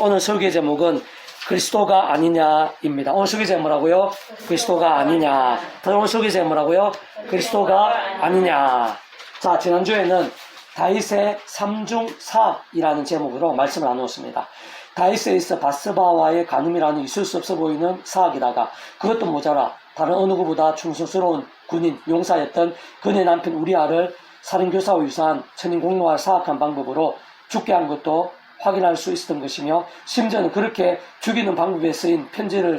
오늘 설교 제목은 그리스도가 아니냐입니다. 오늘 설교 제목 뭐라고요? 그리스도가 아니냐. 오늘 설교 제목 뭐라고요? 그리스도가 아니냐. 자, 지난주에는 다윗의 삼중사이라는 제목으로 말씀을 나누었습니다. 다윗에 있어 바스바와의 간음이라는 있을 수 없어 보이는 사악이다가 그것도 모자라 다른 어느 누구보다 충성스러운 군인, 용사였던 그의 남편 우리아를 살인교사와 유사한 천인공노와 사악한 방법으로 죽게 한 것도 확인할 수 있었던 것이며, 심지어는 그렇게 죽이는 방법에 쓰인 편지를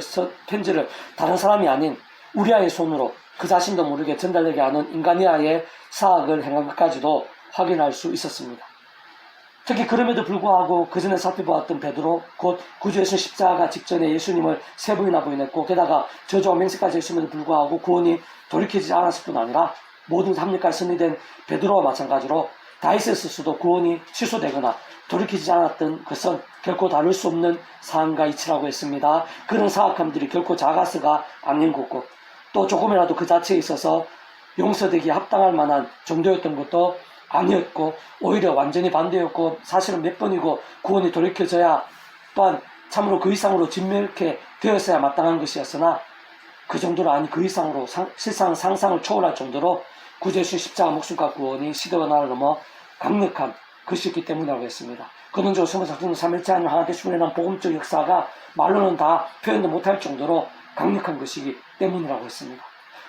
다른 사람이 아닌 우리아의 손으로 그 자신도 모르게 전달되게 하는 인간이아의 사악을 행한 것까지도 확인할 수 있었습니다. 특히 그럼에도 불구하고 그 전에 살펴보았던 베드로, 곧 구주에서 십자가 직전에 예수님을 세 번이나 부인했고, 게다가 저주와 맹세까지 했음에도 불구하고 구원이 돌이키지 않았을 뿐 아니라 모든 합력까지 승리된 베드로와 마찬가지로 다윗의 스스로도 구원이 취소되거나 돌이키지 않았던 것은 결코 다룰 수 없는 사안과 이치라고 했습니다. 그런 사악함들이 결코 작아서가 아닌 것고, 또 조금이라도 그 자체에 있어서 용서되기에 합당할 만한 정도였던 것도 아니었고, 오히려 완전히 반대였고, 사실은 몇 번이고 구원이 돌이켜져야 또한 참으로 그 이상으로 진멸케 되었어야 마땅한 것이었으나, 그 정도로 아니 그 이상으로 실상 상상을 초월할 정도로 구제수 십자가 목숨과 구원이 시대와 나를 넘어 강력한 것이었기 때문이라고 했습니다. 근원적으로 스무사순 3일째 하나님 하나님께 순회한 복음적 역사가 말로는 다 표현도 못할 정도로 강력한 것이기 때문이라고 했습니다.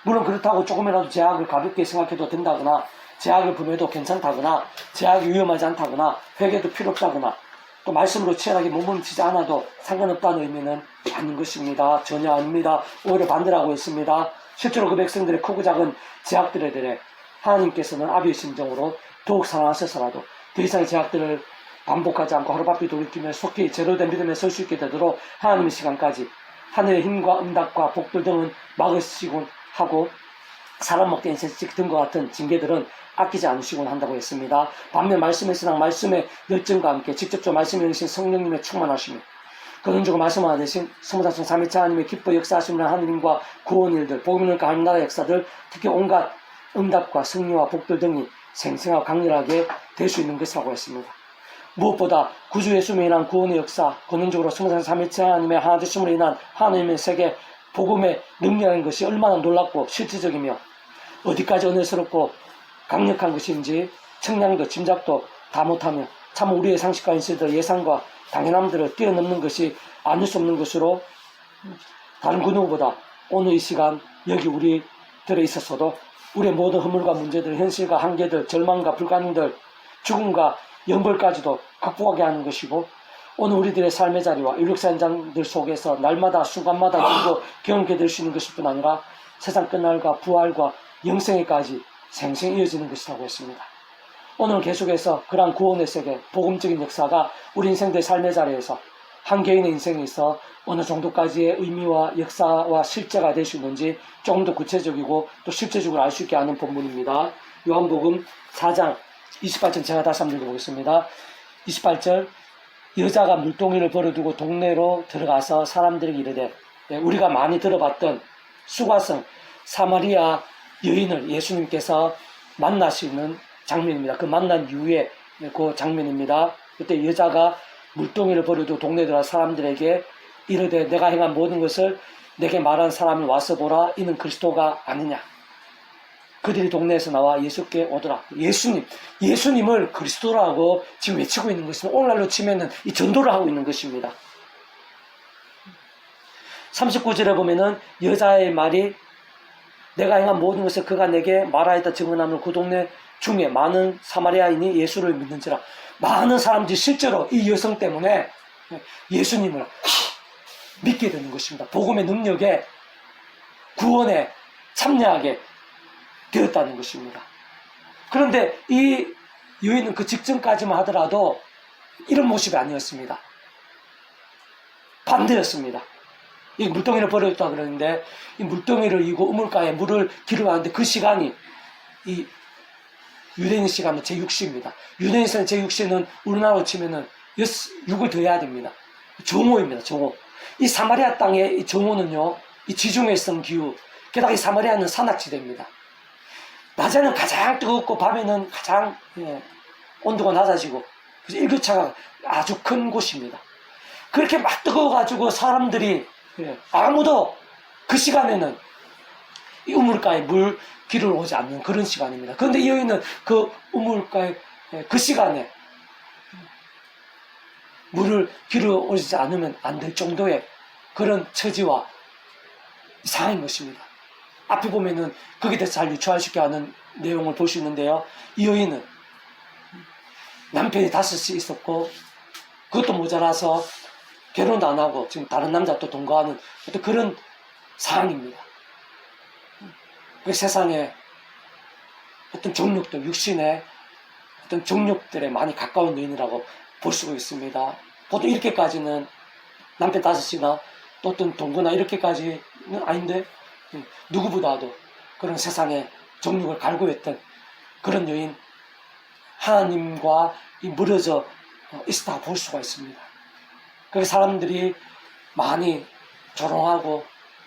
물론 그렇다고 조금이라도 제약을 가볍게 생각해도 된다거나, 제약을 범해도 괜찮다거나, 제약이 위험하지 않다거나, 회개도 필요 없다거나, 또 말씀으로 치열하게 몸부림치지 않아도 상관없다는 의미는 아닌 것입니다. 전혀 아닙니다. 오히려 반대라고 했습니다. 실제로 그 백성들의 크고 작은 제약들에 대해 하나님께서는 아비의 심정으로 더욱 사랑하셔서라도 더 이상의 제약들을 반복하지 않고 하루바삐 돌이키며 속히 제대로 된 믿음에 설 수 있게 되도록 하나님의 시간까지 하늘의 힘과 응답과 복들 등은 막으시곤 하고, 사람 먹된 인생식 등과 같은 징계들은 아끼지 않으시곤 한다고 했습니다. 반면 말씀의 신앙, 말씀의 열정과 함께 직접적으로 말씀에 이르신 성령님의 충만하심이, 근원적으로 말씀하신 스무사순 3일차 하나님의 기뻐 역사하시는 하느님과 구원 일들, 복음을 가는 나라 역사들, 특히 온갖 응답과 승리와 복들 등이 생생하고 강렬하게 될 수 있는 것이라고 했습니다. 무엇보다 구주 예수님에 인한 구원의 역사, 근원적으로 스무사순 3일차 하나님의 하나 되심으로 인한 하나님의 세계 복음의 능력인 것이 얼마나 놀랍고 실질적이며 어디까지 은혜스럽고 강력한 것인지 청량도 짐작도 다 못하며 참 우리의 상식과 인식들, 예상과 당연함들을 뛰어넘는 것이 아닐 수 없는 것으로, 다른 그 누구보다 오늘 이 시간 여기 우리들에 있어서도 우리의 모든 허물과 문제들, 현실과 한계들, 절망과 불가능들, 죽음과 영벌까지도 극복하게 하는 것이고, 오늘 우리들의 삶의 자리와 인력사 현장들 속에서 날마다 순간마다 우리도 경험하게 될 수 있는 것일 뿐 아니라 세상 끝날과 부활과 영생에까지 생생히 이어지는 것이라고 했습니다. 오늘 계속해서 그러한 구원의 세계, 복음적인 역사가 우리 인생들의 삶의 자리에서 한 개인의 인생에 있어 어느 정도까지의 의미와 역사와 실제가 될 수 있는지 조금 더 구체적이고 또 실제적으로 알 수 있게 하는 본문입니다. 요한복음 4장 28절 제가 다시 한번 읽어보겠습니다. 28절, 여자가 물동이를 버려두고 동네로 들어가서 사람들에게 이르되, 우리가 많이 들어봤던 수가성 사마리아 여인을 예수님께서 만나시는 장면입니다. 그 만난 이후에 그 장면입니다. 그때 여자가 물동이를 버려두고 동네에 들어가 사람들에게 이르되, 내가 행한 모든 것을 내게 말한 사람이 와서 보라, 이는 그리스도가 아니냐. 그들이 동네에서 나와 예수께 오더라. 예수님을 그리스도라고 지금 외치고 있는 것은 오늘날로 치면은 이 전도를 하고 있는 것입니다. 39절에 보면은 여자의 말이, 내가 행한 모든 것을 그가 내게 말하였다 증언하면 그 동네 중에 많은 사마리아인이 예수를 믿는지라. 많은 사람들이 실제로 이 여성 때문에 예수님을 믿게 되는 것입니다. 복음의 능력에, 구원에 참여하게 되었다는 것입니다. 그런데 이 여인은 그 직전까지만 하더라도 이런 모습이 아니었습니다. 반대였습니다. 이 물동이를 버렸다 그러는데, 이 물동이를 이고 우물가에 물을 기르는데 그 시간이 이 유대인 시간은 제6시입니다. 유대인에서는 제6시는 우리나라로 치면은 6을 더 해야 됩니다. 정오입니다. 정오. 이 사마리아 땅의 이 정오는요, 이 지중해성 기후, 게다가 이 사마리아는 산악지대입니다. 낮에는 가장 뜨겁고 밤에는 가장 온도가 낮아지고, 그래서 일교차가 아주 큰 곳입니다. 그렇게 막 뜨거워가지고 사람들이 아무도 그 시간에는 이 우물가에 물 길을 오지 않는 그런 시간입니다. 그런데 이 여인은 그 우물가에 그 시간에 물을 길을 오지 않으면 안 될 정도의 그런 처지와 이상한 것입니다. 앞에 보면은 거기에 대해서 잘 유추할 수 있게 하는 내용을 볼 수 있는데요. 이 여인은 남편이 5이 있었고 그것도 모자라서 결혼도 안 하고 지금 다른 남자 또 동거하는 어떤 그런 상황입니다. 그 세상에 어떤 정욕들, 육신의 어떤 정욕들에 많이 가까운 여인이라고 볼 수가 있습니다. 보통 이렇게까지는 남편 5이나 또 어떤 동거나 이렇게까지는 아닌데 누구보다도 그런 세상에 정욕을 갈구했던 그런 여인, 하나님과 멀어져 있었다고 볼 수가 있습니다. 그래서 사람들이 많이 조롱하고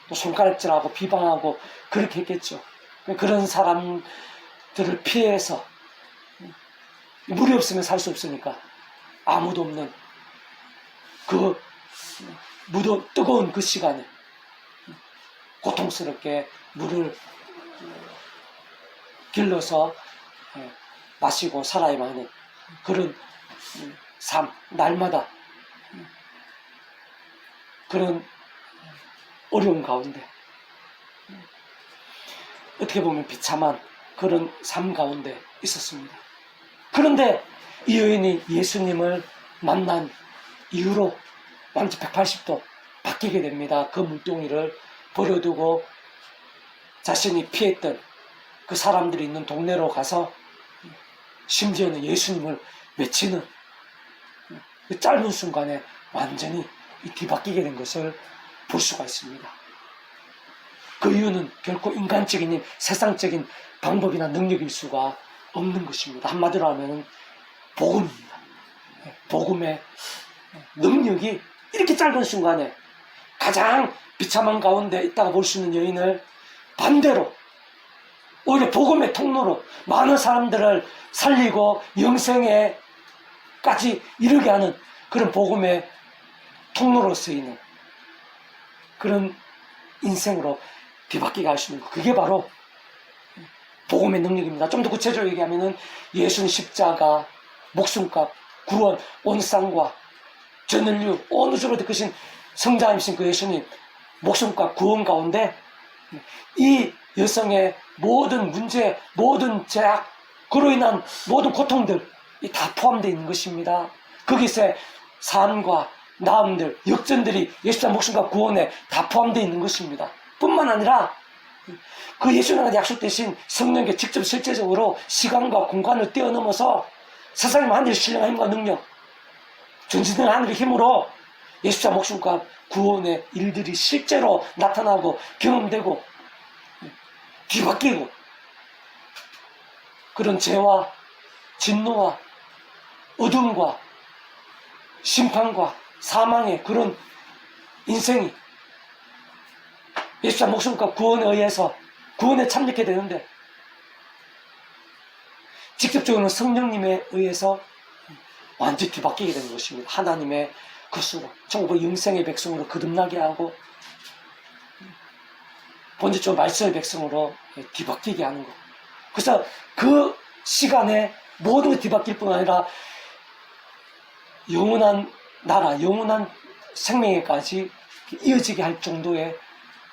또 손가락질하고 비방하고 그렇게 했겠죠. 그런 사람들을 피해서 물이 없으면 살 수 없으니까 아무도 없는 그 뜨거운 그 시간에 고통스럽게 물을 길러서 마시고 살아야만 하는 그런 삶, 날마다 그런 어려운 가운데 어떻게 보면 비참한 그런 삶 가운데 있었습니다. 그런데 이 여인이 예수님을 만난 이후로 완전 180도 바뀌게 됩니다. 그 물동이를 버려두고 자신이 피했던 그 사람들이 있는 동네로 가서 심지어는 예수님을 외치는 그 짧은 순간에 완전히 뒤바뀌게 된 것을 볼 수가 있습니다. 그 이유는 결코 인간적인 세상적인 방법이나 능력일 수가 없는 것입니다. 한마디로 하면 복음입니다. 복음의 능력이 이렇게 짧은 순간에 가장 비참한 가운데 있다가 볼 수 있는 여인을 반대로 오히려 복음의 통로로 많은 사람들을 살리고 영생에까지 이르게 하는 그런 복음의 통로로 쓰이는 그런 인생으로 뒤바뀌게 할 수 있는 것. 그게 바로 복음의 능력입니다. 좀 더 구체적으로 얘기하면 예수는 십자가, 목숨값, 구원, 온상과 전인류 어느 쪽으로 크신 성자이신 그 예수님 목숨값 구원 가운데 이 여성의 모든 문제, 모든 죄악, 그로 인한 모든 고통들이 다 포함되어 있는 것입니다. 거기서 삶과 나음들, 역전들이 예수님 목숨과 구원에 다 포함되어 있는 것입니다. 뿐만 아니라 그 예수님과 약속되신 성령께 직접 실제적으로 시간과 공간을 뛰어넘어서 세상의 하늘의 신령한 힘과 능력, 전지된 하늘의 힘으로 예수님 목숨과 구원의 일들이 실제로 나타나고 경험되고 뒤바뀌고 그런 죄와 진노와 어둠과 심판과 사망의 그런 인생이 예수님 목숨과 구원에 의해서 구원에 참여하게 되는데 직접적으로는 성령님에 의해서 완전히 뒤바뀌게 되는 것입니다. 하나님의 것으로 천국 영생의 백성으로 거듭나게 하고 본질적으로 말씀의 백성으로 뒤바뀌게 하는 것. 그래서 그 시간에 모든 게 뒤바뀔 뿐 아니라 영원한 나라, 영원한 생명에까지 이어지게 할 정도의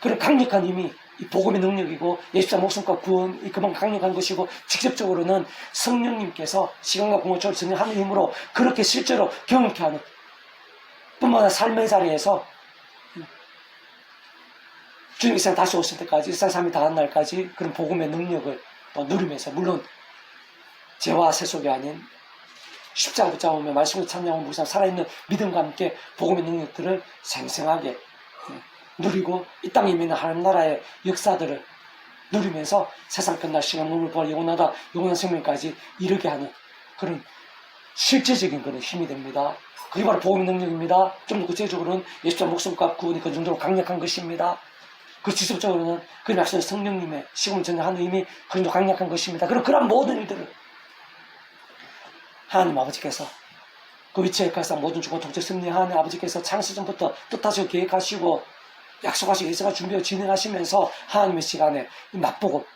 그런 강력한 힘이 이 복음의 능력이고 예수님 목숨과 구원이 그만큼 강력한 것이고 직접적으로는 성령님께서 시간과 공간을 전능하는 힘으로 그렇게 실제로 경험케 하는 뿐만 아니라 삶의 자리에서 주님 이 세상 다시 오실 때까지 이 세상 삶이 다한 날까지 그런 복음의 능력을 누리면서 물론 죄와 세속이 아닌 십자가 붙잡으며 말씀을 찬양하고 묵상 살아있는 믿음과 함께 복음의 능력들을 생생하게 누리고 이 땅에 있는 하나님 나라의 역사들을 누리면서 세상 끝날 시간 몸을 부활 영원하다 영원한 생명까지 이르게 하는 그런 실제적인 그런 힘이 됩니다. 그게 바로 복음의 능력입니다. 좀 더 구체적으로는 예수님 목숨과 구원이 그 정도로 강력한 것입니다. 그 지속적으로는 그 약속의 성령님의 시공을 전하는 힘이 그 정도 강력한 것입니다. 그리고 그런 모든 일들을 하나님 아버지께서 그 위치에 가서 모든 주권 통치 승리하는 아버지께서 창세 전부터 뜻하시고 계획하시고 약속하시고 예수가 준비하고 진행하시면서 하나님의 시간에 맛보고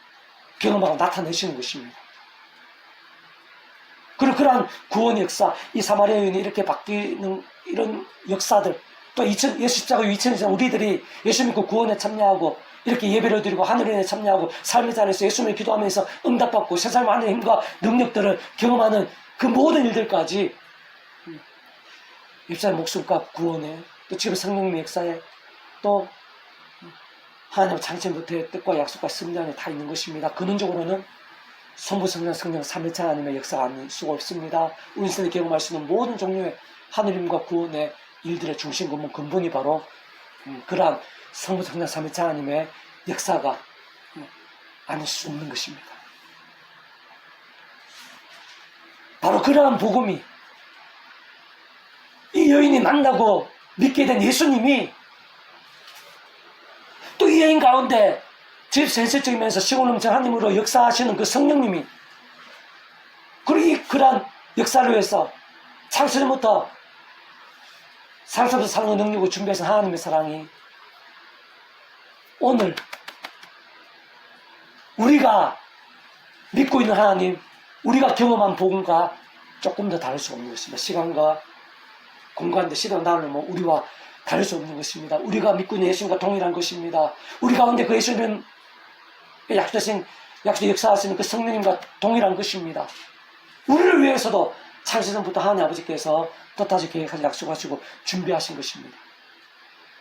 경험하고 나타내시는 것입니다. 그리고 그러한 구원의 역사, 이 사마리아 여인이 이렇게 바뀌는 이런 역사들, 또 예수 십자가 2000년 우리들이 예수 믿고 구원에 참여하고 이렇게 예배를 드리고 하늘에 참여하고 삶의 자리에서 예수님을 기도하면서 응답받고 세상의 하나님의 힘과 능력들을 경험하는 그 모든 일들까지 입사의 목숨값 구원에 또 지금 성령의 역사에 또 하나님 창세부터의 뜻과 약속과 승리 안에 다 있는 것입니다. 근원적으로는 성부 성령 성령 삼위일체 하나님의 역사가 아닐 수가 없습니다. 우리 인생에 경험할 수 있는 모든 종류의 하늘님과 구원의 일들의 중심 근본이 바로 그러한 성부 성령 삼위일체 하나님의 역사가 아닐 수 없는 것입니다. 바로 그러한 복음이 이 여인이 만나고 믿게 된 예수님이 또 이 여인 가운데 집센세적이면서 시골음정 하나님으로 역사하시는 그 성령님이 그리고 그러한 역사를 위해서 창세전부터 상상도 사랑의 능력을 준비해서 하나님의 사랑이 오늘 우리가 믿고 있는 하나님, 우리가 경험한 복음과 조금 더 다를 수 없는 것입니다. 시간과 공간과 시대와 나를 우리와 다를 수 없는 것입니다. 우리가 믿고 있는 예수님과 동일한 것입니다. 우리 가운데 그 예수님 약속하신 역사하시는 그 성령님과 동일한 것입니다. 우리를 위해서도 창세전부터 하나님 아버지께서 뜻하시 계획하시 약속하시고 준비하신 것입니다.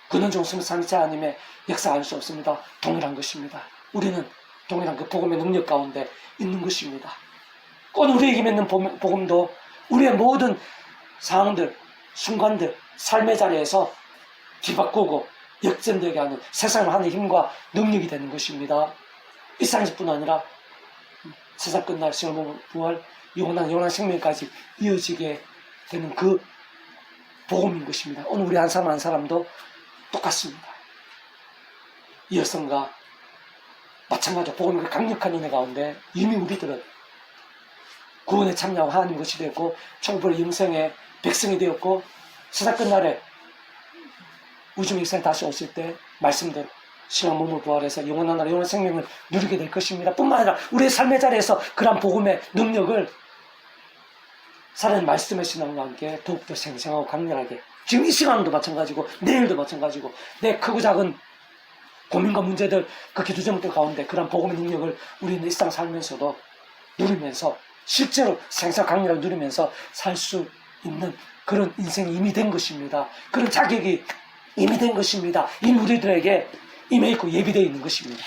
그는 종성 삼위일체 하나님의 역사 알 수 없습니다. 동일한 것입니다. 우리는 동일한 그 복음의 능력 가운데 있는 것입니다. 오늘 우리에게 맺는 복음도 우리의 모든 상황들, 순간들, 삶의 자리에서 뒤바꾸고 역전되게 하는 세상을 하는 힘과 능력이 되는 것입니다. 일상에서뿐 아니라 세상 끝날 시험 부활 영원한 생명까지 이어지게 되는 그 복음인 것입니다. 오늘 우리 한 사람 한 사람도 똑같습니다. 이 여성과 마찬가지로 복음의 강력한 은혜 가운데 이미 우리들은 구원에 참여하고 하나님 것이 되었고 천국의 영생의 백성이 되었고 세상 끝날에 우주 역사에 다시 오실 때 말씀대로 신랑 몸을 부활해서 영원한 나라 영원한 생명을 누리게 될 것입니다. 뿐만 아니라 우리의 삶의 자리에서 그러한 복음의 능력을 살아있는 말씀의 신앙과 함께 더욱더 생생하고 강렬하게 지금 이 시간도 마찬가지고 내일도 마찬가지고 내 크고 작은 고민과 문제들 그 기도 제목들 가운데 그러한 복음의 능력을 우리는 일상 살면서도 누리면서 실제로 생사 강렬하게 누리면서 살 수 있는 그런 인생이 이미 된 것입니다. 그런 자격이 이미 된 것입니다. 이미 우리들에게 임해 있고 예비되어 있는 것입니다.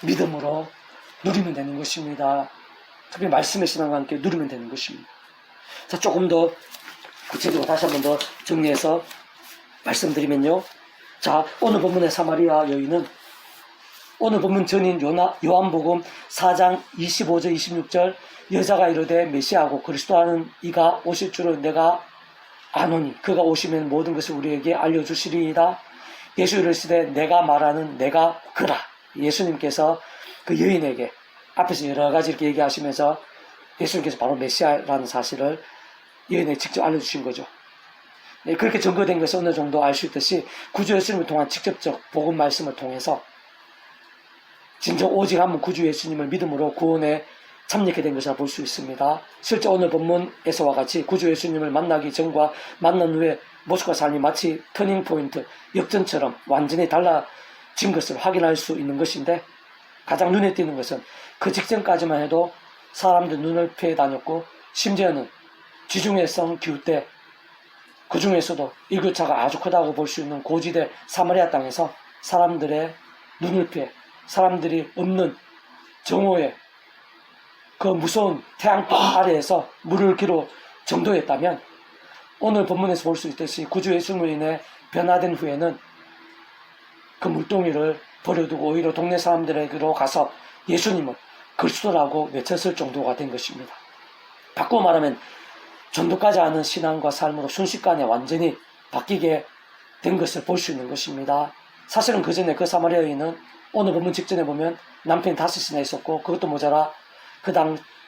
믿음으로 누리면 되는 것입니다. 특히 말씀의 신앙과 함께 누리면 되는 것입니다. 자, 조금 더 구체적으로 다시 한 번 더 정리해서 말씀드리면요. 자, 오늘 본문의 사마리아 여인은 오늘 본문 전인 요한복음 4장 25절 26절 여자가 이르되 메시아고 그리스도하는 이가 오실 줄을 내가 아노니 그가 오시면 모든 것을 우리에게 알려주시리이다. 예수 이르시되 내가 말하는 내가 그라. 예수님께서 그 여인에게 앞에서 여러 가지 이렇게 얘기하시면서 예수님께서 바로 메시아라는 사실을 여인에게 직접 알려주신 거죠. 네, 그렇게 증거된 것을 어느 정도 알 수 있듯이 구주 예수님을 통한 직접적 복음 말씀을 통해서 진정 오직 한 분 구주 예수님을 믿음으로 구원에 참여하게 된 것을 볼 수 있습니다. 실제 오늘 본문에서와 같이 구주 예수님을 만나기 전과 만난 후에 모습과 삶이 마치 터닝포인트, 역전처럼 완전히 달라진 것을 확인할 수 있는 것인데 가장 눈에 띄는 것은 그 직전까지만 해도 사람들 눈을 피해 다녔고 심지어는 지중해 성 기후 때 그 중에서도 일교차가 아주 크다고 볼 수 있는 고지대 사마리아 땅에서 사람들의 눈을 피해 사람들이 없는 정오에 그 무서운 태양빛 아래에서 물을 기로 정도였다면 오늘 본문에서 볼 수 있듯이 구주 예수님으로 인해 변화된 후에는 그 물동이를 버려두고 오히려 동네 사람들에게로 가서 예수님을 그리스도라고 외쳤을 정도가 된 것입니다. 바꾸어 말하면 전도까지 하는 신앙과 삶으로 순식간에 완전히 바뀌게 된 것을 볼 수 있는 것입니다. 사실은 그 전에 그 사마리아 여인은 오늘 본문 직전에 보면 남편이 5이나 있었고 그것도 모자라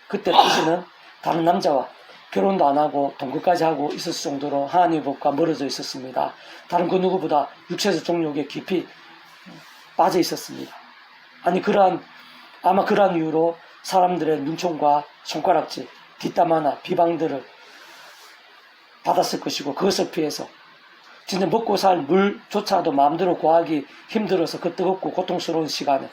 그때 당시는 다른 남자와 결혼도 안 하고 동거까지 하고 있었을 정도로 하나님의 법과 멀어져 있었습니다. 다른 그 누구보다 육체적 정욕에 깊이 빠져 있었습니다. 아마 그러한 이유로 사람들의 눈총과 손가락질, 뒷담 화나 비방들을 받았을 것이고, 그것을 피해서 진짜 먹고 살 물조차도 마음대로 구하기 힘들어서 그 뜨겁고 고통스러운 시간에,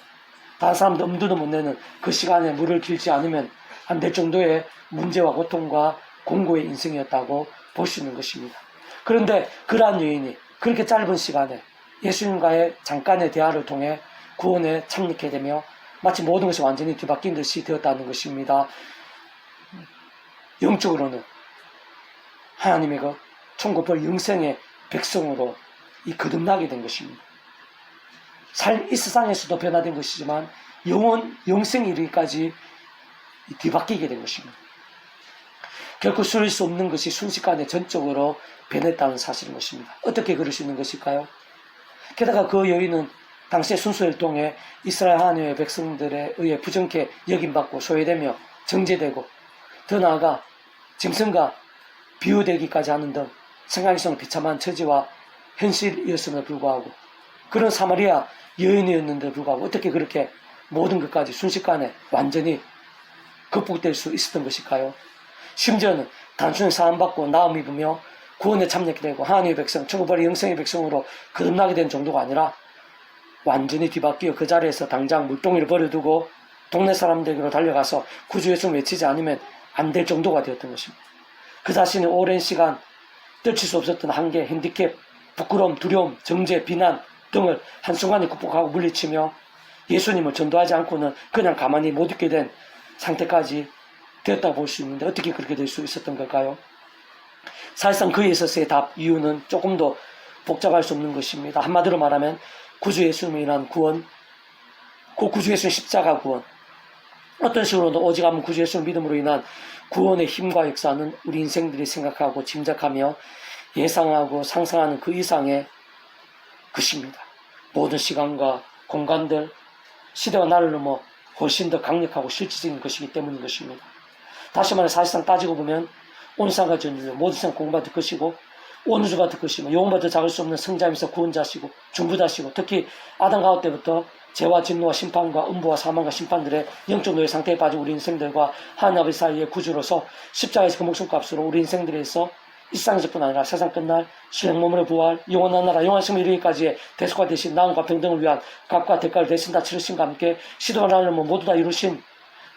다른 사람도 엄두도 못 내는 그 시간에 물을 길지 않으면 안 될 정도의 문제와 고통과 공고의 인생이었다고 볼 수 있는 것입니다. 그런데 그러한 여인이 그렇게 짧은 시간에 예수님과의 잠깐의 대화를 통해 구원에 참여하게 되며 마치 모든 것이 완전히 뒤바뀐 듯이 되었다는 것입니다. 영적으로는 하나님의 그 천국별 영생의 백성으로 거듭나게 된 것입니다. 이 세상에서도 변화된 것이지만 영생에 이르기까지 뒤바뀌게 된 것입니다. 결코 수릴 수 없는 것이 순식간에 전적으로 변했다는 사실인 것입니다. 어떻게 그럴 수 있는 것일까요? 게다가 그 여인은 당시의 순수혈통에 이스라엘 하나님의 백성들에 의해 부정케 여김받고 소외되며 정죄되고, 더 나아가 짐승과 비유되기까지 하는 등 생각성 비참한 처지와 현실이었음에도 불구하고, 그런 사마리아 여인이었는데도 불구하고 어떻게 그렇게 모든 것까지 순식간에 완전히 극복될 수 있었던 것일까요? 심지어는 단순히 사함받고 나음 입으며 구원에 참여하게 되고 하나님의 백성, 천국벌이 영생의 백성으로 거듭나게 된 정도가 아니라 완전히 뒤바뀌어 그 자리에서 당장 물동이를 버려두고 동네 사람들에게로 달려가서 구주 예수를 외치지 않으면 안 될 정도가 되었던 것입니다. 그 자신이 오랜 시간 떨칠 수 없었던 한계, 핸디캡, 부끄러움, 두려움, 정죄, 비난 등을 한순간에 극복하고 물리치며 예수님을 전도하지 않고는 그냥 가만히 못 있게 된 상태까지 되었다고 볼 수 있는데, 어떻게 그렇게 될 수 있었던 걸까요? 사실상 그에 있어서의 답, 이유는 조금 더 복잡할 수 없는 것입니다. 한마디로 말하면 구주 예수님에 인한 구원, 그 구주 예수님 십자가 구원, 어떤 식으로도 오직 한번 구주 예수님 믿음으로 인한 구원의 힘과 역사는 우리 인생들이 생각하고 짐작하며 예상하고 상상하는 그 이상의 것입니다. 모든 시간과 공간들, 시대와 나를 넘어 훨씬 더 강력하고 실질적인 것이기 때문인 것입니다. 다시 말해 사실상 따지고 보면 온 세상과 전 인류 모든 세상 공부받을 것이고 온 우주가 될 것이며 영혼보다 작을 수 없는 성자이면서 구원자시고 중부자시고, 특히 아담 가우 때부터 죄와 진노와 심판과 음부와 사망과 심판들의 영적 노예 상태에 빠진 우리 인생들과 하나님 아버지 사이의 구주로서 십자가에서 그 목숨값으로 우리 인생들에서 일상에서뿐 아니라 세상 끝날 신령 몸의 부활, 영원한 나라, 영원한 생을 이루기까지의 대속과 대신 나음과 평등을 위한 값과 대가를 대신 다 치르신과 함께 시도를 하려면 모두 다 이루신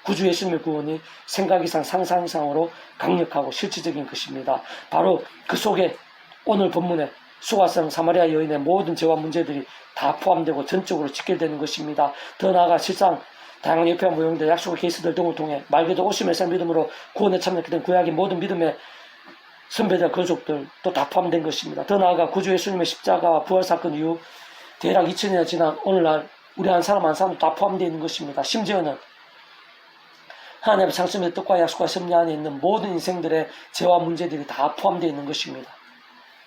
구주 예수님의 구원이 생각 이상 상상 이상으로 강력하고 실질적인 것입니다. 바로 그 속에 오늘 본문에 수가성 사마리아 여인의 모든 죄와 문제들이 다 포함되고 전적으로 직결되는 것입니다. 더 나아가 실상 다양한 옆에 모형들, 약속의 케이스들 등을 통해 말 그대로 오심의 산 믿음으로 구원에 참여하게 된 구약의 모든 믿음의 선배들, 건속들도 다 포함된 것입니다. 더 나아가 구주 예수님의 십자가와 부활 사건 이후 대략 2000년이 지난 오늘날 우리 한 사람 한 사람도 다 포함되어 있는 것입니다. 심지어는 하나님의 창조의 뜻과 약속과 섭리 안에 있는 모든 인생들의 죄와 문제들이 다 포함되어 있는 것입니다.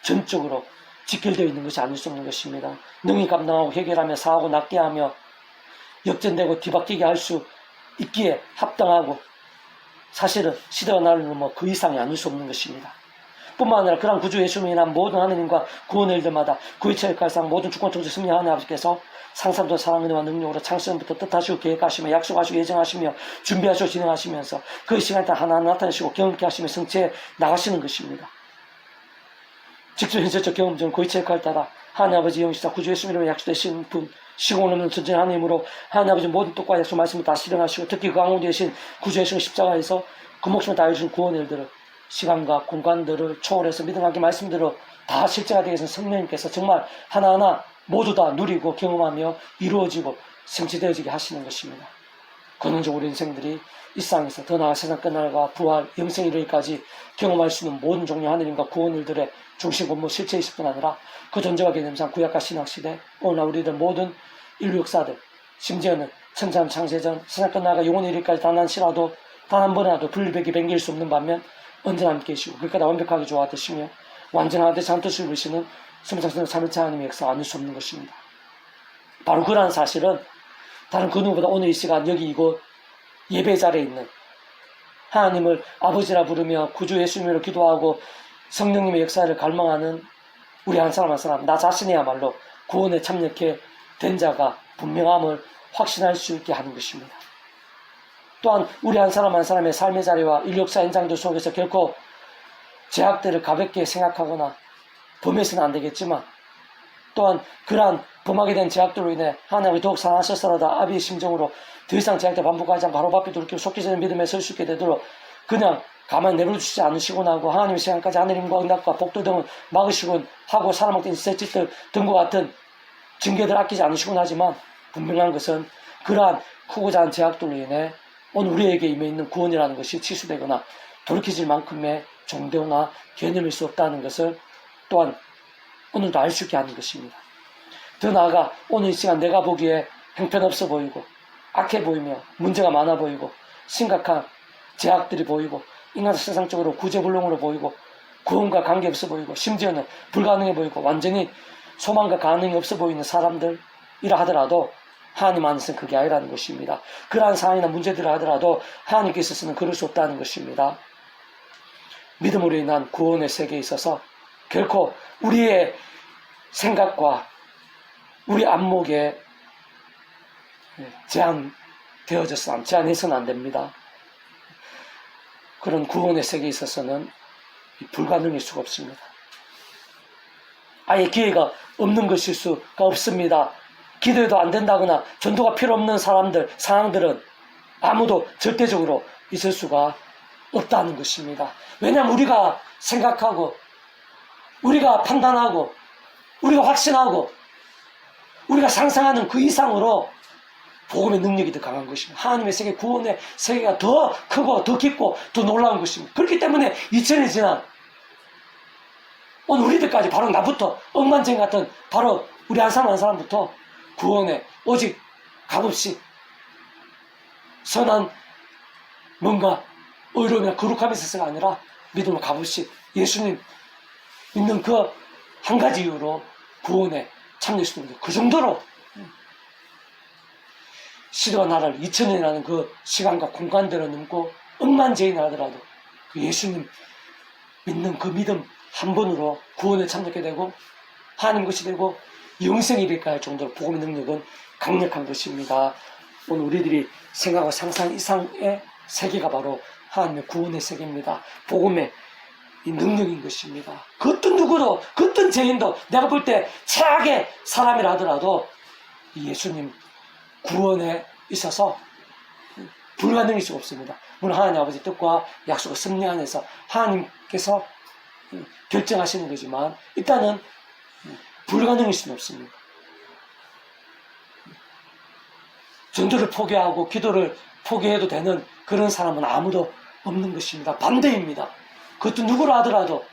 전적으로 직결되어 있는 것이 아닐 수 없는 것입니다. 능히 감당하고 해결하며 사하고 낫게 하며 역전되고 뒤바뀌게 할 수 있기에 합당하고, 사실은 시대와 나를 넘어 그 이상이 아닐 수 없는 것입니다. 뿐만 아니라 그런 구주 예수님이 인한 모든 하느님과 구원의 일들마다 그의 체력갈상 모든 주권 통치 승리 하나님 아버지께서 상상도 사랑 은혜와 능력으로 창세전부터 뜻하시고 계획하시며 약속하시고 예정하시며 준비하시고 진행하시면서 그 시간에 하나하나 나타내시고 경험케 하시며 성취해 나가시는 것입니다. 직접 현실적 경험 중 그의 체력을 따라 하나님 아버지 영시사 구주 예수님으로 약속되신 분, 시공을 넘는 전쟁 하나님으로 하나님 아버지 모든 뜻과 약속 말씀을 다 실행하시고, 특히 그 가운데 계신 구주 예수님 십자가에서 그 목숨을 다해주신 구원의 일들을 시간과 공간들을 초월해서 믿음하게 말씀대로 다 실제가 되게 해서 성령님께서 정말 하나하나 모두 다 누리고 경험하며 이루어지고 성취되어지게 하시는 것입니다. 근원적으로 우리 인생들이 이 세상에서 더 나아가 세상 끝날과 부활, 영생 이르기까지 경험할 수 있는 모든 종류 하느님과 구원 일들의 중심 본무 실체이실 뿐 아니라 그 존재와 개념상 구약과 신학시대, 오늘날 우리들 모든 인류 역사들, 심지어는 천참 창세전, 세상 끝나가 영원히 이르기까지 단 한 시라도 단 한 번이라도 분리백이 뱅길 수 없는 반면 언제나 함께 계시고 그러니까 완벽하게 좋아하시며 완전하되 잠뜻을 이루시는 성상선의 3일차 하나님의 역사가 아닐 수 없는 것입니다. 바로 그러한 사실은 다른 그 누구보다 오늘 이 시간 여기 이곳 예배 자리에 있는 하나님을 아버지라 부르며 구주 예수님으로 기도하고 성령님의 역사를 갈망하는 우리 한 사람 한 사람, 나 자신이야말로 구원에 참여케 된 자가 분명함을 확신할 수 있게 하는 것입니다. 또한 우리 한 사람 한 사람의 삶의 자리와 인력사 현장들 속에서 결코 제약들을 가볍게 생각하거나 범해서는 안 되겠지만, 또한 그러한 범하게 된 제약들로 인해 하나님을 더욱 사랑하셨으라도 아비의 심정으로 더 이상 제약들 반복하지 않고 바로 앞에 돌이키고 속기전의 믿음에 설 수 있게 되도록 그냥 가만히 내버려두지 않으시곤 하고, 하나님의 시간까지 하늘임과 응답과 복도 등을 막으시곤 하고 사람한테 셋짓들 등과 같은 징계들 아끼지 않으시곤 하지만, 분명한 것은 그러한 크고 작은 제약들로 인해 오늘 우리에게 임해 있는 구원이라는 것이 취소되거나 돌이켜질 만큼의 정도나 개념일 수 없다는 것을 또한 오늘도 알 수 있게 하는 것입니다. 더 나아가 오늘 이 시간 내가 보기에 형편없어 보이고 악해 보이며 문제가 많아 보이고 심각한 제약들이 보이고 인간 세상적으로 구제불능으로 보이고 구원과 관계없어 보이고 심지어는 불가능해 보이고 완전히 소망과 가능이 없어 보이는 사람들이라 하더라도 하나님 안에서는 그게 아니라는 것입니다. 그러한 상황이나 문제들을 하더라도 하나님께서는 그럴 수 없다는 것입니다. 믿음으로 인한 구원의 세계에 있어서 결코 우리의 생각과 우리 안목에 제한해서는 안 됩니다. 그런 구원의 세계에 있어서는 불가능일 수가 없습니다. 아예 기회가 없는 것일 수가 없습니다. 기도해도 안 된다거나 전도가 필요 없는 사람들, 상황들은 아무도 절대적으로 있을 수가 없다는 것입니다. 왜냐하면 우리가 생각하고 우리가 판단하고 우리가 확신하고 우리가 상상하는 그 이상으로 복음의 능력이 더 강한 것입니다. 하나님의 세계, 구원의 세계가 더 크고 더 깊고 더 놀라운 것입니다. 그렇기 때문에 2000년이 지난 오늘 우리들까지 바로 나부터 억만쟁이 같은 바로 우리 한 사람 한 사람부터 구원에 오직 값없이 선한 뭔가 의로움이나 거룩함이 있어서가 아니라 믿음을 값없이 예수님 믿는 그 한 가지 이유로 구원에 참여할 수 있는 그 정도로 시대와 나라를 2000년이라는 그 시간과 공간들을 넘고 억만제인을 하더라도 그 예수님 믿는 그 믿음 한 번으로 구원에 참여하게 되고 하나님 것이 되고 영생이 될까 할 정도로 복음의 능력은 강력한 것입니다. 오늘 우리들이 생각하고 상상 이상의 세계가 바로 하나님의 구원의 세계입니다. 복음의 이 능력인 것입니다. 그 어떤 누구도, 그 어떤 죄인도 내가 볼 때 최악의 사람이라 하더라도 예수님 구원에 있어서 불가능할 수가 없습니다. 물론 하나님 아버지 뜻과 약속의 섭리 안에서 하나님께서 결정하시는 거지만 일단은 불가능할 수는 없습니다. 전도를 포기하고 기도를 포기해도 되는 그런 사람은 아무도 없는 것입니다. 반대입니다. 그것도 누구라 하더라도,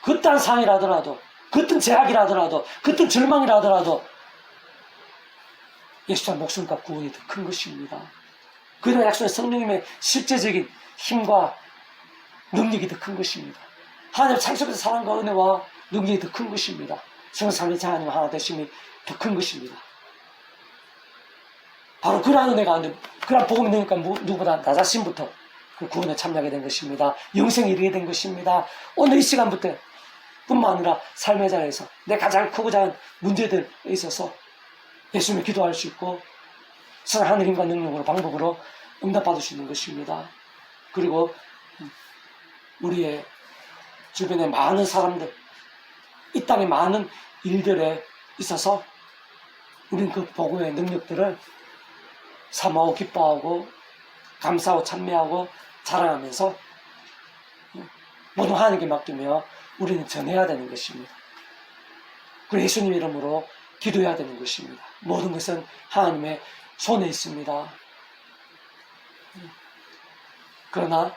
그딴 상이라 하더라도, 그딴 제약이라 하더라도, 그딴 절망이라 하더라도 예수님 목숨과 구원이 더 큰 것입니다. 그러나 약속의 성령님의 실제적인 힘과 능력이 더 큰 것입니다. 하나님의 창조의 사랑과 은혜와 능력이 더 큰 것입니다. 성삼위일체 하나님 하나 되심이 더 큰 것입니다. 바로 그러한 은혜가 안 돼. 그러한 복음이 되니까 누구보다 나 자신부터 그 구원에 참여하게 된 것입니다. 영생에 이르게 된 것입니다. 오늘 이 시간부터 뿐만 아니라 삶의 자리에서 내 가장 크고 작은 문제들에 있어서 예수님을 기도할 수 있고 선한 하늘임과 능력으로 방법으로 응답받을 수 있는 것입니다. 그리고 우리의 주변에 많은 사람들, 이 땅의 많은 일들에 있어서 우리는 그 복음의 능력들을 사모하고 기뻐하고 감사하고 찬미하고 자랑하면서 모든 하나님께 맡기며 우리는 전해야 되는 것입니다. 그리고 예수님 이름으로 기도해야 되는 것입니다. 모든 것은 하나님의 손에 있습니다. 그러나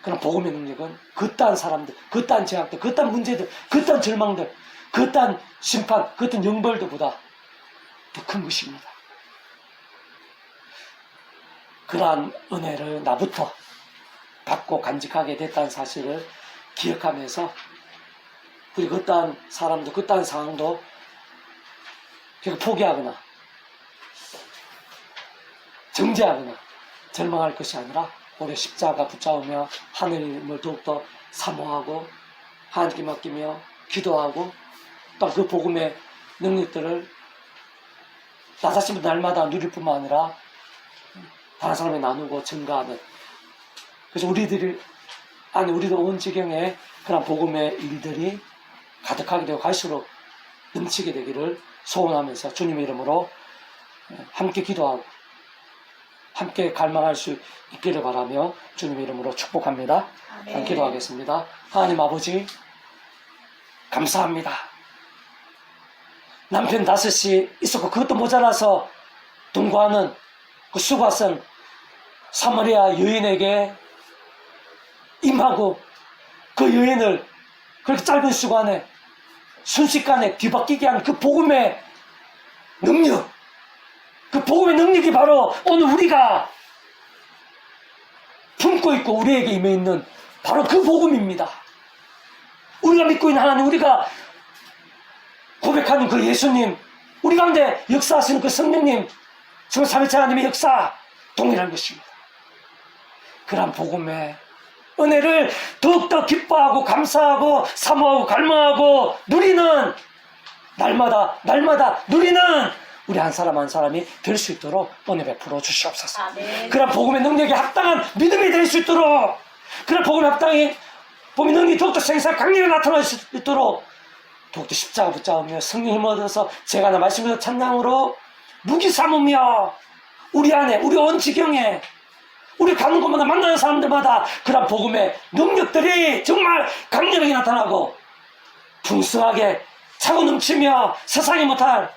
그런 복음의 능력은 그딴 사람들, 그딴 제약들, 그딴 문제들, 그딴 절망들, 그딴 심판, 그딴 영벌들보다 더 큰 것입니다. 그러한 은혜를 나부터 받고 간직하게 됐다는 사실을 기억하면서 우리 그딴 사람도 그딴 상황도 포기하거나 정죄하거나 절망할 것이 아니라 우리 십자가 붙잡으며 하느님을 더욱더 사모하고 하나님께 맡기며 기도하고 또 그 복음의 능력들을 나 자신도 날마다 누릴 뿐만 아니라 다른 사람에 나누고 증가하는, 그래서 우리도 온 지경에 그런 복음의 일들이 가득하게 되고 갈수록 넘치게 되기를 소원하면서 주님의 이름으로 함께 기도하고 함께 갈망할 수 있기를 바라며 주님의 이름으로 축복합니다. 아멘. 기도하겠습니다. 하나님 아버지, 감사합니다. 남편 5이 있었고 그것도 모자라서 동거하는 그 수고하선 사마리아 여인에게 임하고 그 여인을 그렇게 짧은 시간에 순식간에 뒤바뀌게 한 그 복음의 능력, 그 복음의 능력이 바로 오늘 우리가 품고 있고 우리에게 임해 있는 바로 그 복음입니다. 우리가 믿고 있는 하나님, 우리가 고백하는 그 예수님, 우리 가운데 역사하시는 그 성령님, 지금 삼위일체 하나님의 역사 동일한 것입니다. 그런 복음의 은혜를 더욱더 기뻐하고 감사하고 사모하고 갈망하고 누리는, 날마다 누리는 우리 한 사람 한 사람이 될 수 있도록 은혜 베풀어 주시옵소서. 아멘. 그런 복음의 능력에 합당한 믿음이 될 수 있도록, 그런 복음에 합당한 복음의 능력이 더욱더 생사 강력하게 나타날 수 있도록 더욱더 십자가 붙잡으며 성령 힘을 얻어서 제가 나 말씀에서 찬양으로 무기 삼으며 우리 안에, 우리 온 지경에, 우리 가는 곳마다 만나는 사람들마다 그런 복음의 능력들이 정말 강렬하게 나타나고 풍성하게 차고 넘치며 세상이 못할,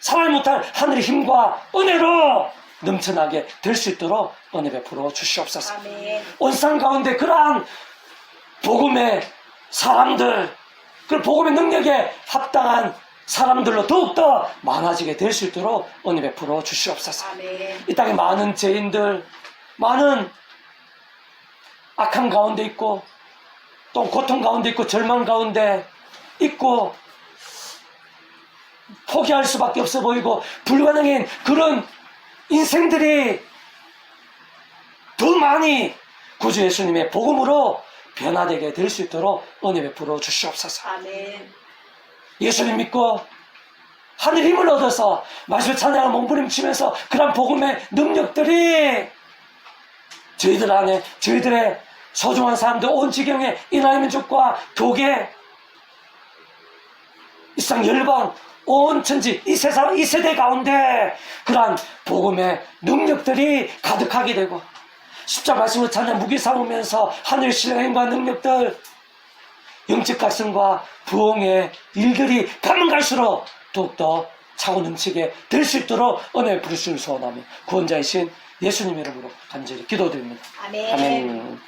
사람이 못할 하늘의 힘과 은혜로 넘쳐나게 될 수 있도록 은혜 베풀어 주시옵소서. 아멘. 온 세상 가운데 그러한 복음의 사람들, 그 복음의 능력에 합당한 사람들로 더욱더 많아지게 될 수 있도록 은혜 베풀어 주시옵소서. 아멘. 이 땅에 많은 죄인들, 많은 악함 가운데 있고 또 고통 가운데 있고 절망 가운데 있고 포기할 수밖에 없어 보이고 불가능한 그런 인생들이 더 많이 구주 예수님의 복음으로 변화되게 될 수 있도록 은혜 베풀어 주시옵소서. 아멘. 예수님 믿고 하늘 힘을 얻어서 말씀 찬양을 몸부림치면서 그런 복음의 능력들이 저희들 안에, 저희들의 소중한 사람들 온 지경에 이스라엘 민족과 교계, 이상 열방, 온 천지, 이 세상, 이 세대 가운데 그러한 복음의 능력들이 가득하게 되고 십자 말씀을 찬양 무기 삼으면서 하늘 신령과 능력들, 영적 각성과 부흥의 일들이 가면 갈수록 더욱더 차고 넘치게 될 수 있도록 은혜 부르시는 소원하며 구원자이신 예수님 이름으로 간절히 기도드립니다. 아멘. 아멘.